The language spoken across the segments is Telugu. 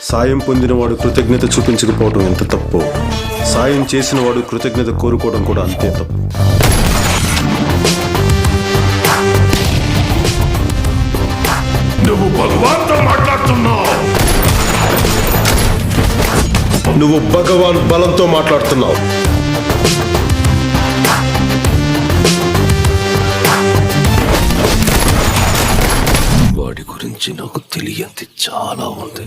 సాయం పొందినవాడు కృతజ్ఞత చూపించకపోవడం ఎంత తప్పు, సాయం చేసినవాడు కృతజ్ఞత కోరుకోవడం కూడా అంతే తప్పు. నువ్వు భగవాన్తో మాట్లాడుతున్నావు. నువ్వు భగవాన్ బలంతో మాట్లాడుతున్నావు. వాడి గురించి నాకు తెలియంది చాలా ఉంది.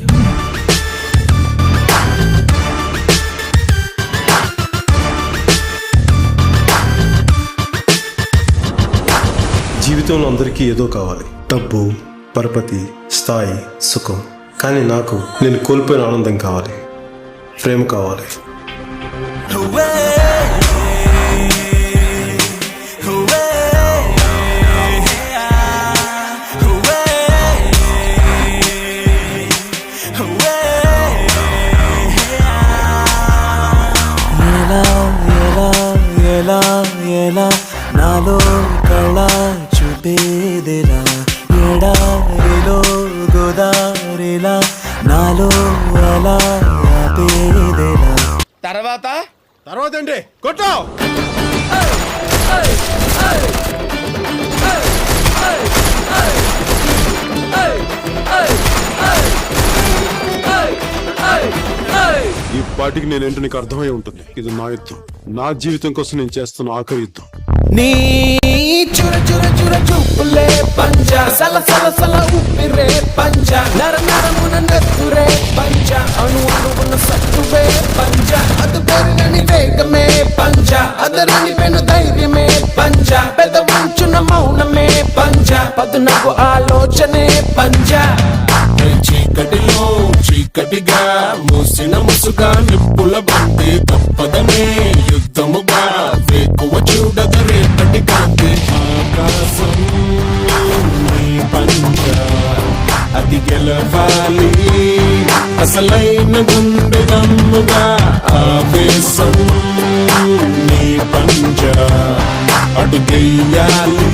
జీవితంలో అందరికీ ఏదో కావాలి, డబ్బు, పరపతి, స్థాయి, సుఖం. కానీ నాకు నేను కోల్పోయిన ఆనందం కావాలి, ప్రేమ కావాలి. నాలో కళ చూపేదిలా, ఎడారిలో గోదారిలా నాలో అలా ఆపేదిలా. తర్వాత ఏంటి కొట్టో. ఈ పాటికి నేనేంటో నీకు అర్థమై ఉంటుంది. ఇది నా యుద్ధం, నా జీవితం కోసం నేను చేస్తున్న ఆఖరి యుద్ధం. నీ చుర చుర చుర చూపులే పంజ, సల సల సల ఊపిరే పంజ, నర నరమున నెత్తురే పంజ, అణు అణువున సత్తువే పంజ, అదు పెరుగని వేగమే పంజ, అదరని పెను ధైర్యమే పంజ, పెద ఉంచున మౌనమే పంజ, పదునకు ఆలోచనే పంజ. చీకటిలో చీకటిగా మూసిన ముసుగా నిప్పుల బంతి తప్పదనే యుద్ధముగా వేకువ చూడద రేపటి కాంతి. ఆకాశం నీ పంజ, అది గెలవాలి అసలైన గుండె దమ్ముగా. ఆవేశం నీ పంజ, అడుగెయ్యాలి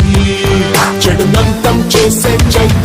చెడునంతం చేసే చైతన్యం.